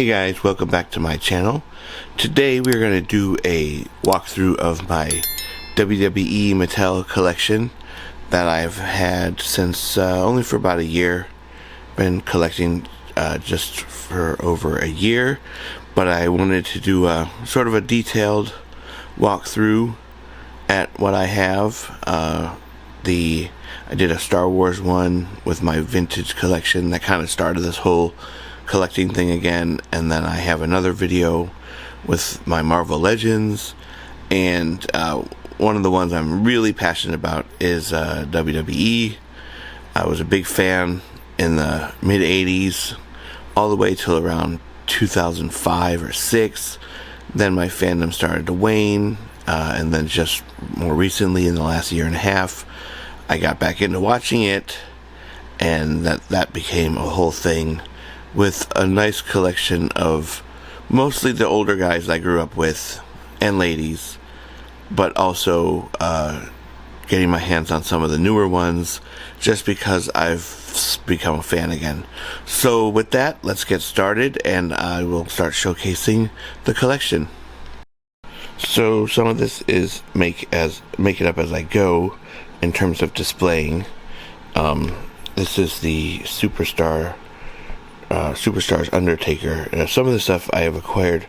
Hey guys, welcome back to my channel. Today we're going to do a walkthrough of my WWE Mattel collection that I've had since only for about a year. Been collecting just for over a year, but I wanted to do a sort of a detailed walkthrough at what I have. I did a Star Wars one with my vintage collection that kind of started this whole collecting thing again, and then I have another video with my Marvel Legends, and one of the ones I'm really passionate about is WWE. I was a big fan in the mid 80s all the way till around 2005 or 6. Then my fandom started to wane, and then just more recently in the last year and a half I got back into watching it, and that became a whole thing with a nice collection of mostly the older guys I grew up with and ladies, but also getting my hands on some of the newer ones just because I've become a fan again. So with that, let's get started, and I will start showcasing the collection. So some of this is make it up as I go in terms of displaying. This is the Superstars Undertaker. Some of the stuff I have acquired.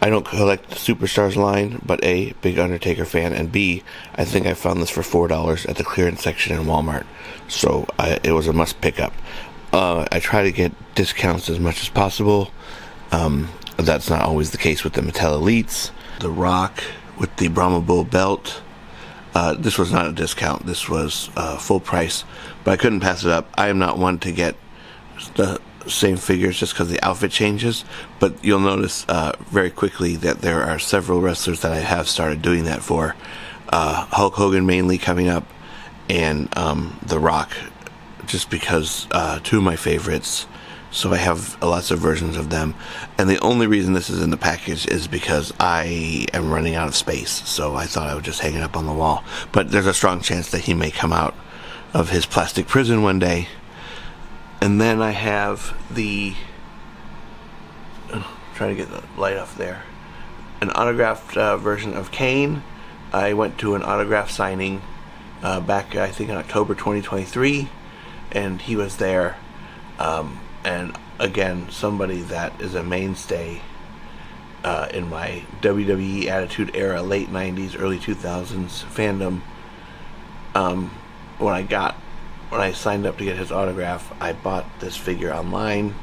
I don't collect the Superstars line, but A, big Undertaker fan, and B, I think I found this for $4 at the clearance section in Walmart, so it was a must pick up. I try to get discounts as much as possible. That's not always the case with the Mattel Elites. The Rock with the Brahma Bull belt. This was not a discount. This was full price, but I couldn't pass it up. I am not one to get the same figures just because the outfit changes, but you'll notice very quickly that there are several wrestlers that I have started doing that for. Hulk Hogan mainly coming up, and The Rock, just because two of my favorites, so I have lots of versions of them. And the only reason this is in the package is because I am running out of space, so I thought I would just hang it up on the wall. But there's a strong chance that he may come out of his plastic prison one day. And then I have trying to get the light off there, an autographed version of Kane. I went to an autograph signing back, I think, in October 2023, and he was there. And again, somebody that is a mainstay in my WWE Attitude Era, late 90s, early 2000s fandom. When I signed up to get his autograph, I bought this figure online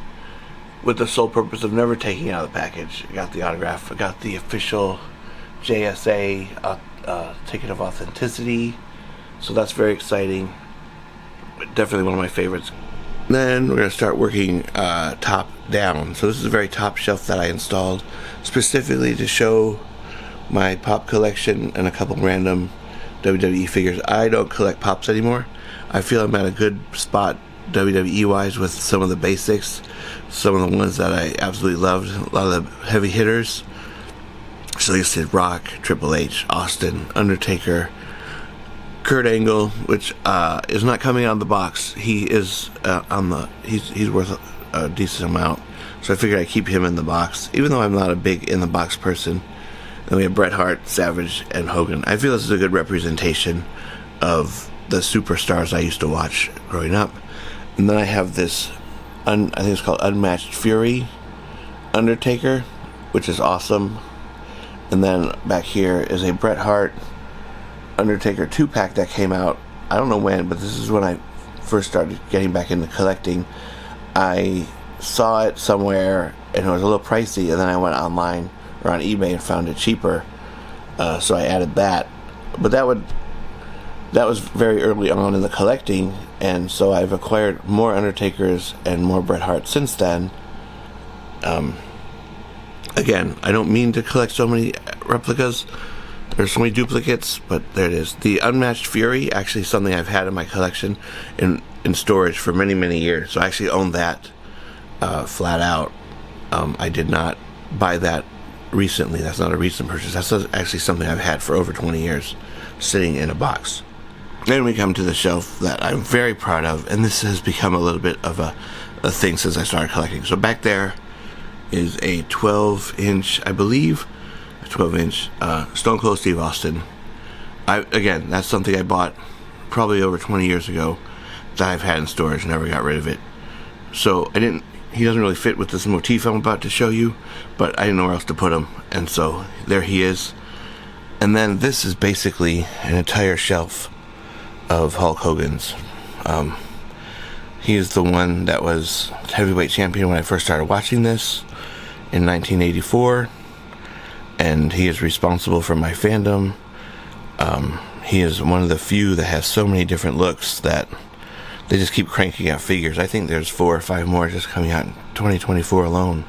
with the sole purpose of never taking it out of the package. I got the autograph, I got the official JSA ticket of authenticity, so that's very exciting. Definitely one of my favorites. Then we're going to start working top down. So this is a very top shelf that I installed specifically to show my pop collection and a couple random WWE figures. I don't collect pops anymore. I feel I'm at a good spot WWE wise with some of the basics, some of the ones that I absolutely loved, a lot of the heavy hitters. So you see Rock, Triple H, Austin, Undertaker, Kurt Angle, which is not coming out of the box. He is he's worth a decent amount, so I figured I'd keep him in the box, even though I'm not a big in the box person. Then we have Bret Hart, Savage, and Hogan. I feel this is a good representation of the superstars I used to watch growing up. And then I have this, I think it's called Unmatched Fury Undertaker, which is awesome. And then back here is a Bret Hart Undertaker 2-pack that came out, I don't know when, but this is when I first started getting back into collecting. I saw it somewhere and it was a little pricey, and then I went online or on eBay and found it cheaper, so I added that. But that was very early on in the collecting, and so I've acquired more Undertakers and more Bret Hart since then. Again, I don't mean to collect so many replicas. There's so many duplicates, but there it is. The Unmatched Fury, actually something I've had in my collection in storage for many, many years. So I actually own that flat out. I did not buy that recently. That's not a recent purchase. That's actually something I've had for over 20 years, sitting in a box. Then we come to the shelf that I'm very proud of, and this has become a little bit of a thing since I started collecting. So back there is a 12-inch, I believe, a 12-inch Stone Cold Steve Austin. Again, that's something I bought probably over 20 years ago that I've had in storage, never got rid of it. So he doesn't really fit with this motif I'm about to show you, but I didn't know where else to put him, and so there he is. And then this is basically an entire shelf of Hulk Hogan's. He is the one that was heavyweight champion when I first started watching this in 1984, and he is responsible for my fandom. He is one of the few that has so many different looks that they just keep cranking out figures. I think there's 4 or 5 more just coming out in 2024 alone.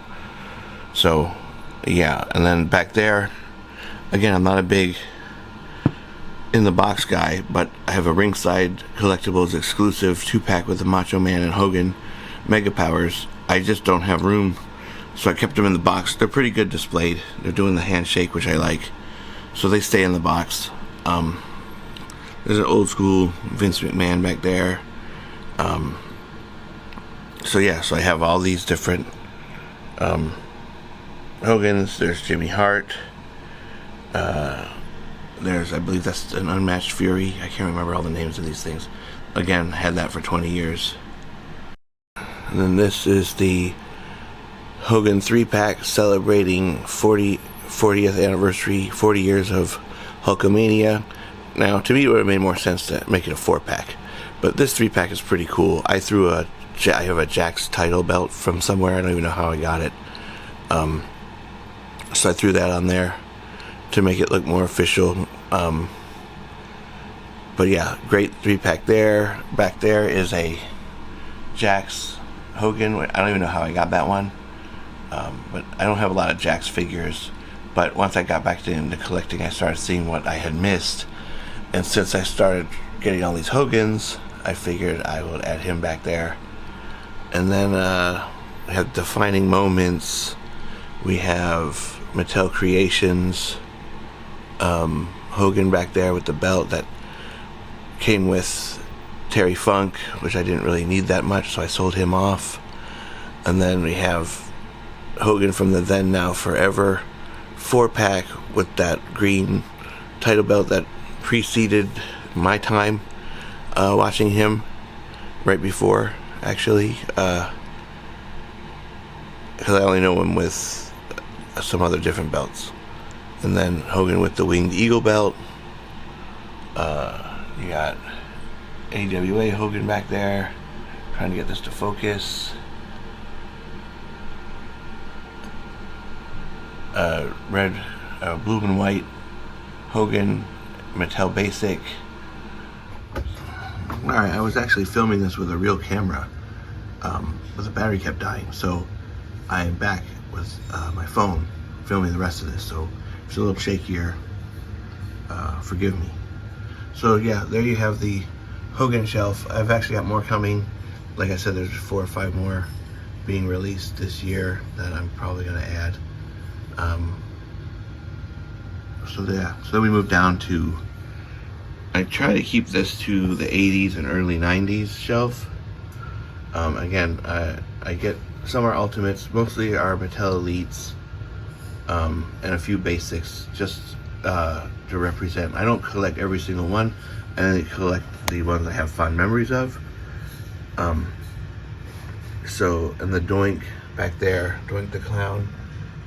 So, yeah. And then back there, again, I'm not a big in-the-box guy, but I have a RingSide Collectables exclusive 2-pack with the Macho Man and Hogan Mega Powers. I just don't have room, so I kept them in the box. They're pretty good displayed. They're doing the handshake, which I like, so they stay in the box. There's an old school Vince McMahon back there. So yeah, so I have all these different Hogan's. There's Jimmy Hart. There's, I believe that's an Unmatched Fury. I can't remember all the names of these things. Again, had that for 20 years. And then this is the Hogan 3-pack celebrating 40th anniversary, 40 years of Hulkamania. Now, to me, it would have made more sense to make it a 4-pack. But this 3-pack is pretty cool. I have a Jack's title belt from somewhere. I don't even know how I got it. So I threw that on there to make it look more official. But yeah, great 3-pack there. Back there is a Jack's Hogan. I don't even know how I got that one. But I don't have a lot of Jack's figures. But once I got back into collecting, I started seeing what I had missed. And since I started getting all these Hogans, I figured I would add him back there. And then we have Defining Moments. We have Mattel Creations. Hogan back there with the belt that came with Terry Funk, which I didn't really need that much, so I sold him off. And then we have Hogan from the Then Now Forever 4-pack with that green title belt that preceded my time watching him, right before, actually, because I only know him with some other different belts. And then Hogan with the Winged Eagle belt. You got AWA Hogan back there, trying to get this to focus. Red, blue and white Hogan Mattel Basic. Alright, I was actually filming this with a real camera, but the battery kept dying, so I am back with my phone filming the rest of this, so it's a little shakier. Forgive me. So yeah, there you have the Hogan shelf. I've actually got more coming. Like I said, there's 4 or 5 more being released this year that I'm probably going to add. So yeah, so then we move down to, I try to keep this to the 80s and early 90s shelf. Again, I get some are Ultimates, mostly are Mattel Elites, and a few basics, just to represent. I don't collect every single one. I only collect the ones I have fond memories of. So, and the Doink back there, Doink the Clown,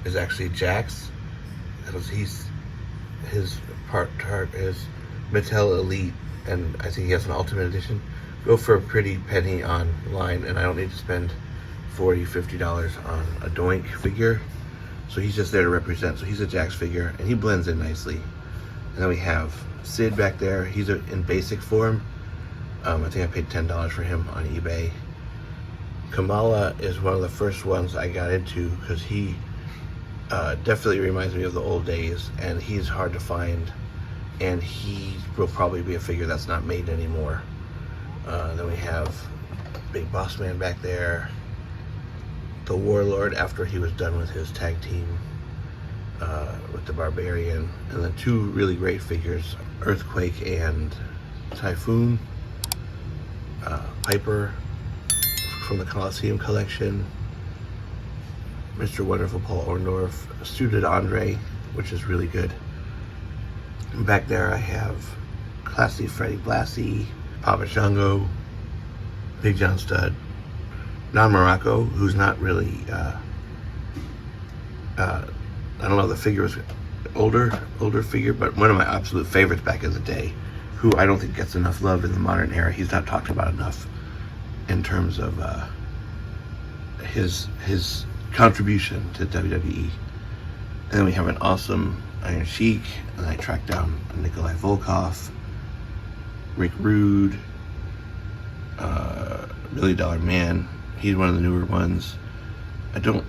is actually Jack's. His part is Mattel Elite, and I think he has an Ultimate Edition. Go for a pretty penny online, and I don't need to spend $40, $50 on a Doink figure. So he's just there to represent. So he's a Jack's figure, and he blends in nicely. And then we have Sid back there. He's in basic form. I think I paid $10 for him on eBay. Kamala is one of the first ones I got into because he definitely reminds me of the old days, and he's hard to find, and he will probably be a figure that's not made anymore. Then we have Big Boss Man back there, the Warlord after he was done with his tag team with the Barbarian, and then 2 really great figures, Earthquake and Typhoon, Piper from the Coliseum collection, Mr. Wonderful Paul Orndorff, Suited Andre, which is really good. And back there I have Classy Freddie Blassie, Papa Shango, Big John Studd, Don Morocco, who's not really, I don't know, the figure was older figure, but one of my absolute favorites back in the day, who I don't think gets enough love in the modern era. He's not talked about enough in terms of his contribution to WWE. And then we have an awesome Iron Sheik, and I tracked down Nikolai Volkov, Rick Rude, Million Dollar Man. He's one of the newer ones. I don't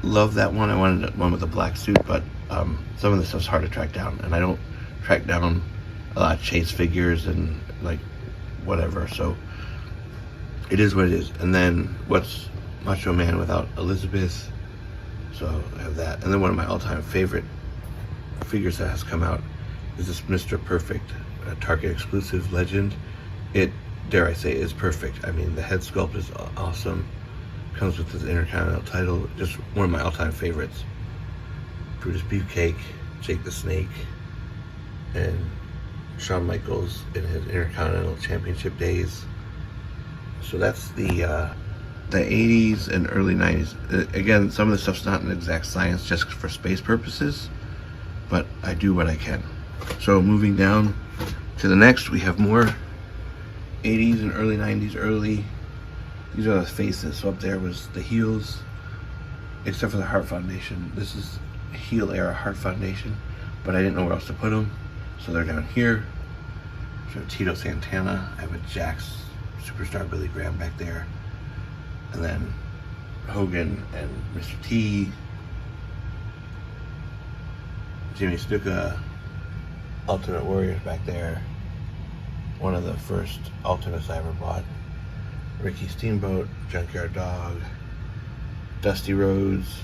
love that one. I wanted one with a black suit, but some of the stuff's hard to track down, and I don't track down a lot of chase figures and like whatever, so it is what it is. And then what's Macho Man without Elizabeth? So I have that. And then one of my all-time favorite figures that has come out is this Mr. Perfect, a Target exclusive legend. It, dare I say, is perfect. I mean, the head sculpt is awesome. Comes with this Intercontinental title. Just one of my all-time favorites. Brutus Beefcake, Jake the Snake, and Shawn Michaels in his Intercontinental Championship days. So that's the 80s and early 90s. Again, some of the stuff's not an exact science just for space purposes, but I do what I can. So moving down to the next, we have more 80s and early 90s. These are the faces. So up there was the heels, except for the Heart Foundation. This is heel era Heart Foundation, but I didn't know where else to put them, so they're down here. So Tito Santana. I have a Jax Superstar Billy Graham back there, and then Hogan and Mr. T, Jimmy Snuka, Ultimate Warriors back there. One of the first Ultimates I ever bought. Ricky Steamboat, Junkyard Dog, Dusty Rhodes,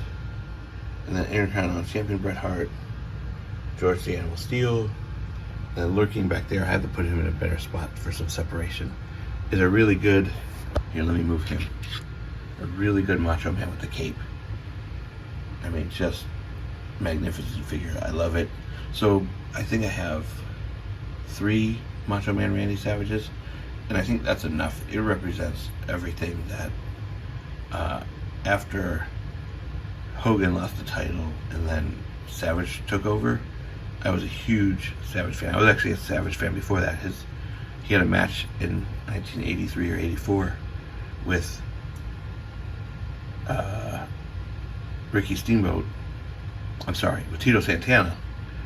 and then Intercontinental Champion Bret Hart, George the Animal Steel, and then lurking back there, I had to put him in a better spot for some separation, is a really good, here let me move him, a really good Macho Man with the cape. I mean, just magnificent figure. I love it. So I think I have 3 Macho Man Randy Savages, and I think that's enough. It represents everything that after Hogan lost the title and then Savage took over, I was a huge Savage fan. I was actually a Savage fan before that. He had a match in 1983 or 84 with Ricky Steamboat, with Tito Santana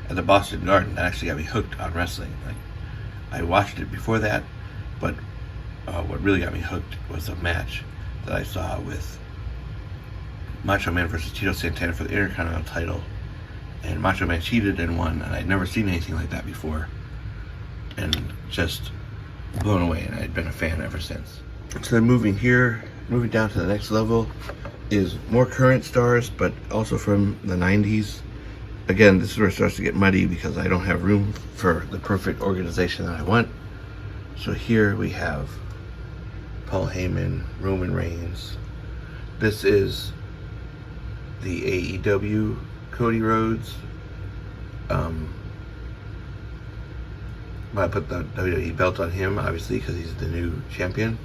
at the Boston Garden. That actually got me hooked on wrestling. Like, I watched it before that, but what really got me hooked was a match that I saw with Macho Man versus Tito Santana for the Intercontinental title, and Macho Man cheated and won, and I'd never seen anything like that before, and just blown away, and I'd been a fan ever since. So then moving down to the next level is more current stars, but also from the 90s. Again, this is where it starts to get muddy because I don't have room for the perfect organization that I want. So here we have Paul Heyman, Roman Reigns. This is the AEW Cody Rhodes. I put the WWE belt on him, obviously, because he's the new champion.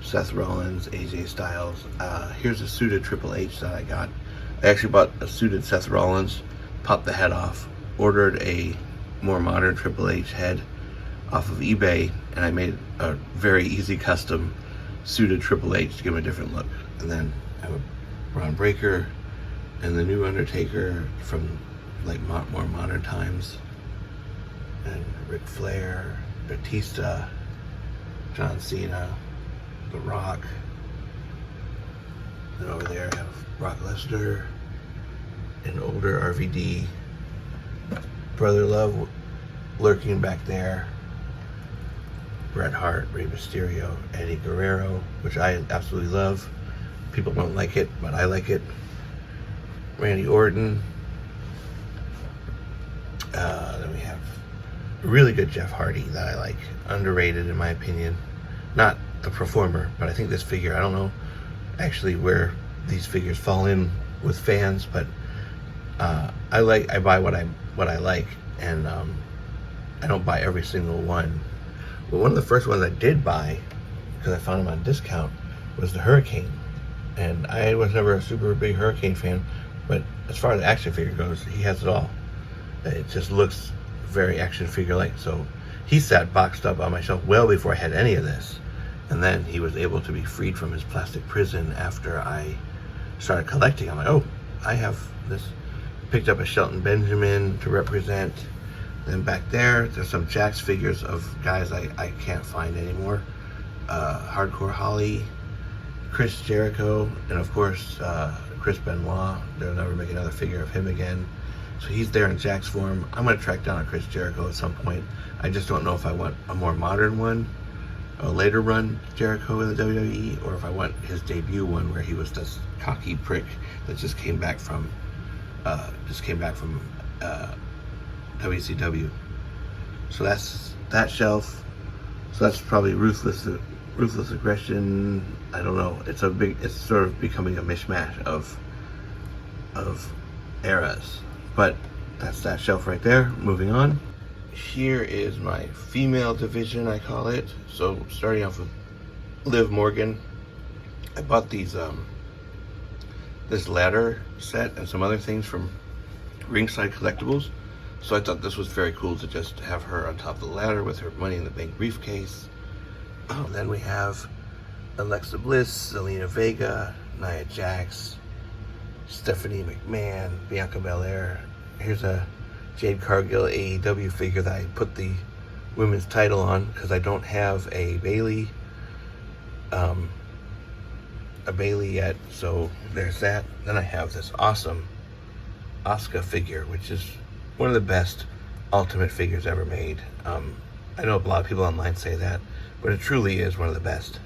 Seth Rollins, AJ Styles. Here's a suited Triple H that I got. I actually bought a suited Seth Rollins, popped the head off, ordered a more modern Triple H head off of eBay, and I made a very easy custom suited Triple H to give him a different look. And then I have a Braun Breaker and the new Undertaker from like more modern times, and Ric Flair, Batista, John Cena, The Rock. And over there I have Brock Lesnar, an older RVD, Brother Love lurking back there, Bret Hart, Rey Mysterio, Eddie Guerrero, which I absolutely love. People don't like it, but I like it. Randy Orton. Then we have a really good Jeff Hardy that I like. Underrated in my opinion. Not the performer, but I think this figure, I don't know actually where these figures fall in with fans, but I buy what I like, and I don't buy every single one. But one of the first ones I did buy, because I found them on discount, was the Hurricane. And I was never a super big Hurricane fan, but as far as the action figure goes, he has it all. It just looks very action figure-like. So he sat boxed up on my shelf well before I had any of this. And then he was able to be freed from his plastic prison after I started collecting. I'm like, oh, I have this. Picked up a Shelton Benjamin to represent. Then back there's some Jax figures of guys I can't find anymore. Hardcore Holly, Chris Jericho, and of course Chris Benoit. They'll never make another figure of him again. So he's there in Jax form. I'm going to track down a Chris Jericho at some point. I just don't know if I want a more modern one, a later run Jericho in the WWE, or if I want his debut one where he was this cocky prick that just came back from WCW. So that's that shelf. So that's probably ruthless aggression. I don't know. It's sort of becoming a mishmash of eras. But that's that shelf right there. Moving on. Here is my female division, I call it. So starting off with Liv Morgan. I bought these this ladder set and some other things from RingSide Collectables. So I thought this was very cool to just have her on top of the ladder with her Money in the Bank briefcase. Then we have Alexa Bliss, Zelina Vega, Nia Jax, Stephanie McMahon, Bianca Belair. Here's a Jade Cargill AEW figure that I put the women's title on because I don't have a Bayley yet, so there's that. Then I have this awesome Asuka figure, which is one of the best Ultimate figures ever made. I know a lot of people online say that, but it truly is one of the best.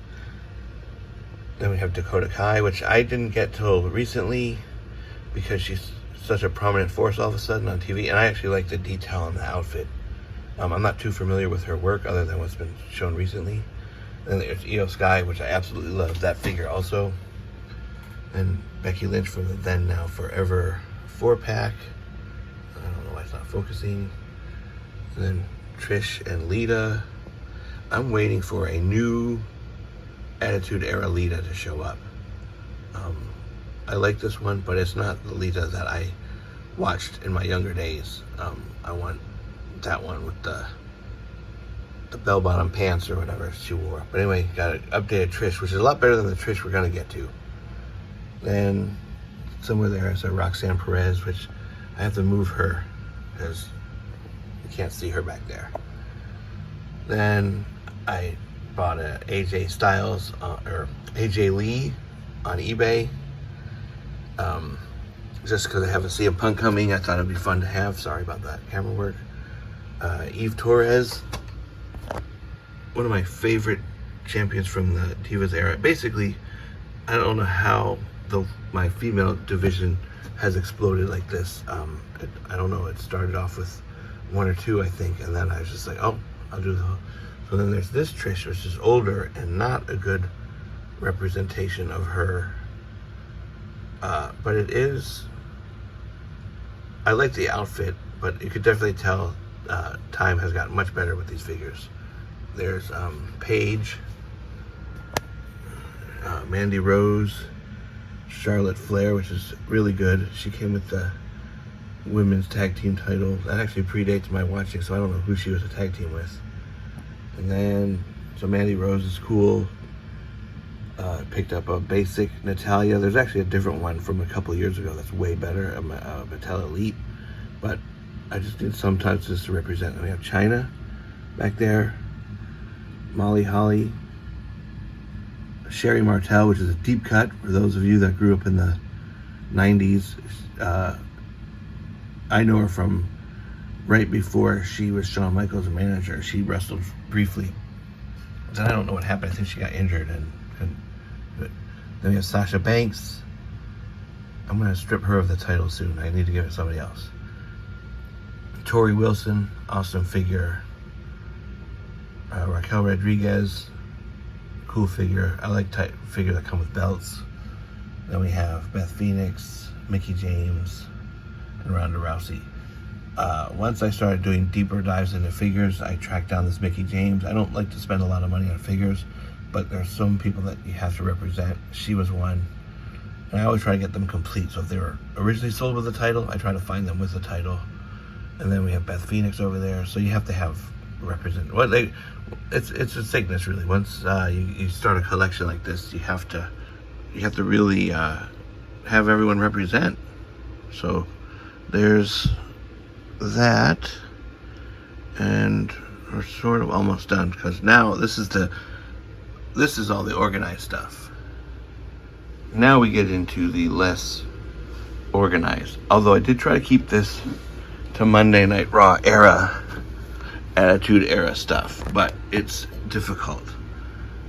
Then we have Dakota Kai, which I didn't get till recently because she's such a prominent force all of a sudden on TV, and I actually like the detail on the outfit. I'm not too familiar with her work other than what's been shown recently. Then there's Io Sky, which I absolutely love that figure also. And Becky Lynch from the Then Now Forever 4-pack. I don't know why it's not focusing. And then Trish and Lita. I'm waiting for a new Attitude Era Lita to show up. I like this one, but it's not the Lita that I watched in my younger days. I want that one with the bell-bottom pants or whatever she wore. But anyway, got an updated Trish, which is a lot better than the Trish we're going to get to. Then somewhere there is a Roxanne Perez, which I have to move her because you can't see her back there. Then I bought a AJ Styles or AJ Lee on eBay. Just because I have a CM Punk coming, I thought it'd be fun to have. Sorry about that camera work. Eve Torres, one of my favorite champions from the Divas era. Basically, I don't know how my female division has exploded like this. I don't know. It started off with one or two, I think, and then I was just like, oh, I'll do the whole. So then there's this Trish, which is older and not a good representation of her. But it is. I like the outfit, but you could definitely tell time has gotten much better with these figures. There's Paige, Mandy Rose, Charlotte Flair, which is really good. She came with the women's tag team title. That actually predates my watching, so I don't know who she was a tag team with. And then, so Mandy Rose is cool. Picked up a basic Natalia. There's actually a different one from a couple of years ago that's way better, a Mattel Elite. But I just did sometimes just to represent. And we have China back there, Molly Holly, Sherry Martel, which is a deep cut for those of you that grew up in the 90s. I know her from right before she was Shawn Michaels' manager. She wrestled briefly. Then I don't know what happened. I think she got injured. But then we have Sasha Banks. I'm going to strip her of the title soon. I need to give it to somebody else. Tori Wilson, awesome figure. Raquel Rodriguez, cool figure. I like type figure that come with belts. Then we have Beth Phoenix, Mickie James, and Ronda Rousey. Once I started doing deeper dives into figures, I tracked down this Mickie James. I don't like to spend a lot of money on figures, but there's some people that you have to represent. She was one. And I always try to get them complete. So if they were originally sold with a title, I try to find them with a title. And then we have Beth Phoenix over there. So you have to have represent. Well, it's a sickness really. Once you start a collection like this, you have to really have everyone represent. So there's that, and we're sort of almost done because now this is all the organized stuff. Now we get into the less organized. Although I did try to keep this to Monday Night Raw era, Attitude Era stuff, but it's difficult.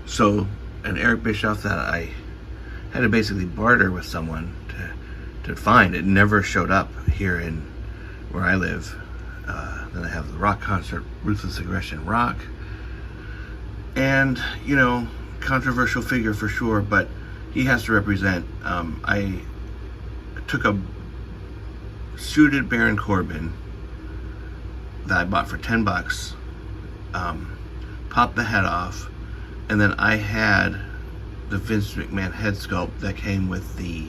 So an Eric Bischoff that I had to basically barter with someone to find. It never showed up here in where I live. Then I have the Rock concert, Ruthless Aggression Rock, and controversial figure for sure, but he has to represent. I took a suited Baron Corbin that I bought for $10, popped the head off, and then I had the Vince McMahon head sculpt that came with the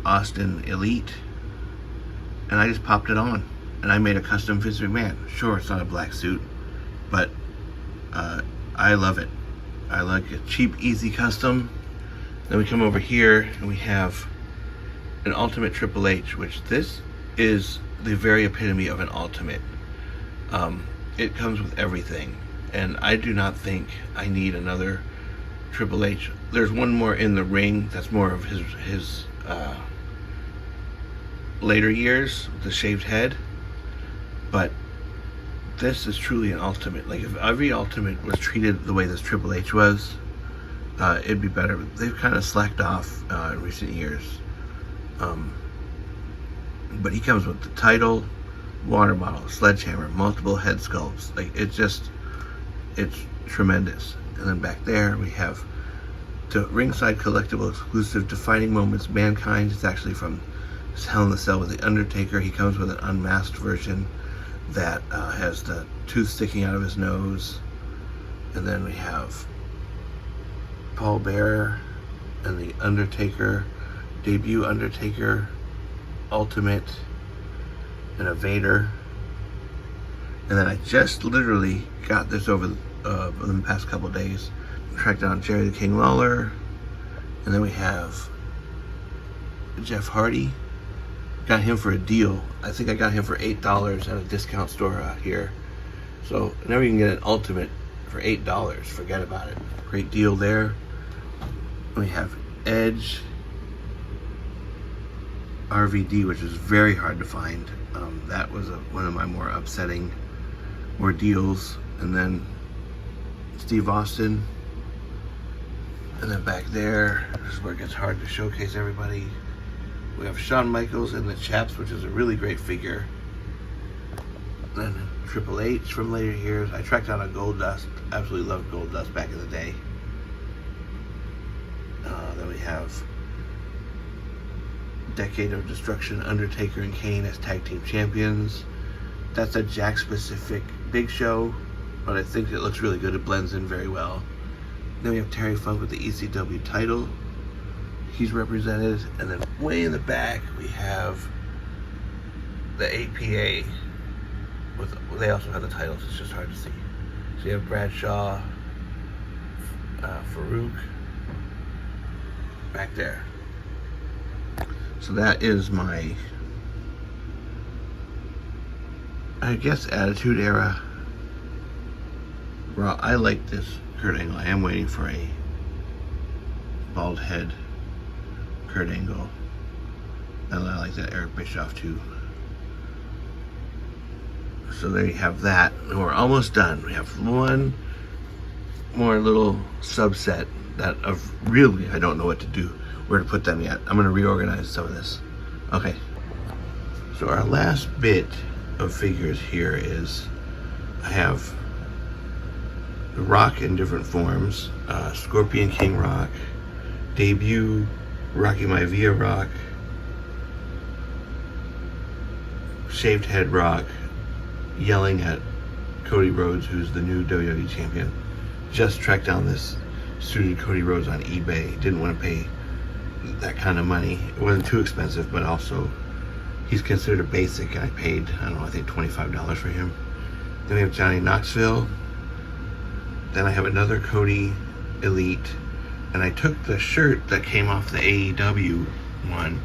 Austin Elite, and I just popped it on, and I made a custom Vince McMahon. Sure, it's not a black suit, but I love it. I like a cheap, easy custom. Then we come over here and we have an Ultimate Triple H, which this is the very epitome of an Ultimate. It comes with everything, and I do not think I need another Triple H. There's one more in the ring that's more of his later years, the shaved head, but this is truly an Ultimate. Like, if every Ultimate was treated the way this Triple H was, it'd be better. They've kind of slacked off in recent years. But he comes with the title, water bottle, sledgehammer, multiple head sculpts. Like, it's tremendous. And then back there we have the RingSide Collectible exclusive Defining Moments Mankind. It's actually from Hell in the Cell with the Undertaker. He comes with an unmasked version that has the tooth sticking out of his nose. And then we have Paul Bearer and the Undertaker, debut Undertaker, Ultimate, and a Vader. And then I just literally got this over the past couple days. Tracked down Jerry the King Lawler, and then we have Jeff Hardy. Got him for a deal. I think I got him for $8 at a discount store out here. So now you can get an Ultimate for $8. Forget about it. Great deal there. We have Edge RVD, which is very hard to find. That was one of my more upsetting ordeals. And then Steve Austin. And then back there, this is where it gets hard to showcase everybody. We have Shawn Michaels and the Chaps, which is a really great figure. And then Triple H from later years. I tracked down a Gold Dust. Absolutely loved Gold Dust back in the day. Then we have Decade of Destruction, Undertaker and Kane as tag team champions. That's a Jack specific Big Show, but I think it looks really good. It blends in very well. Then we have Terry Funk with the ECW title. He's represented. And then way in the back we have the APA. They also have the titles. It's just hard to see. So you have Bradshaw, Farouk back there. So that is my, I guess, Attitude Era. Well, I like this Kurt Angle. I am waiting for a bald head Kurt Angle. And I like that Eric Bischoff too. So there you have that. And we're almost done. We have one more little subset that of really I don't know what to do, where to put them yet. I'm going to reorganize some of this. Okay. So our last bit of figures here is I have the Rock in different forms. Scorpion King Rock, debut Rocky Maivia Rock, shaved head Rock, yelling at Cody Rhodes, who's the new WWE champion. Just tracked down this suited Cody Rhodes on eBay. Didn't want to pay that kind of money. It wasn't too expensive, but also he's considered a basic, and I paid, I don't know, I think $25 for him. Then we have Johnny Knoxville. Then I have another Cody Elite, and I took the shirt that came off the AEW one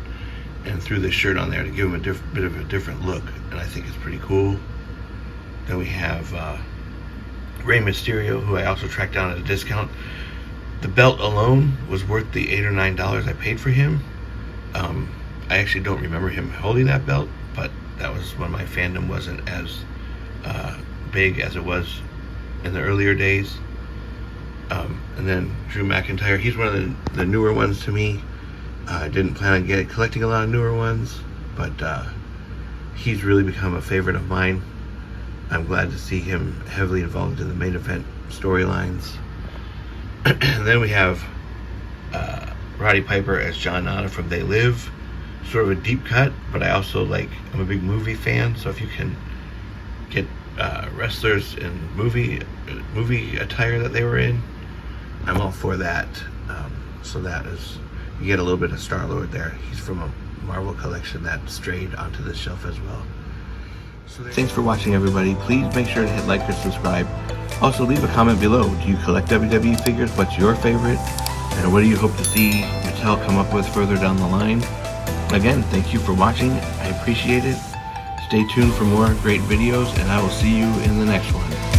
and threw this shirt on there to give him a bit of a different look, and I think it's pretty cool. Then we have Rey Mysterio, who I also tracked down at a discount. The belt alone was worth the $8 or $9 I paid for him. I actually don't remember him holding that belt, but that was when my fandom wasn't as big as it was in the earlier days. And then Drew McIntyre, he's one of the newer ones to me. I didn't plan on collecting a lot of newer ones, but he's really become a favorite of mine. I'm glad to see him heavily involved in the main event storylines. And then we have Roddy Piper as John Nada from They Live. Sort of a deep cut, but I also I'm a big movie fan, so if you can get wrestlers in movie attire that they were in, I'm all for that. So that is, you get a little bit of Star-Lord there. He's from a Marvel collection that strayed onto this shelf as well. So thanks for watching, everybody. Please make sure to hit like or subscribe. Also, leave a comment below. Do you collect WWE figures? What's your favorite? And what do you hope to see Mattel come up with further down the line? Again, thank you for watching. I appreciate it. Stay tuned for more great videos, and I will see you in the next one.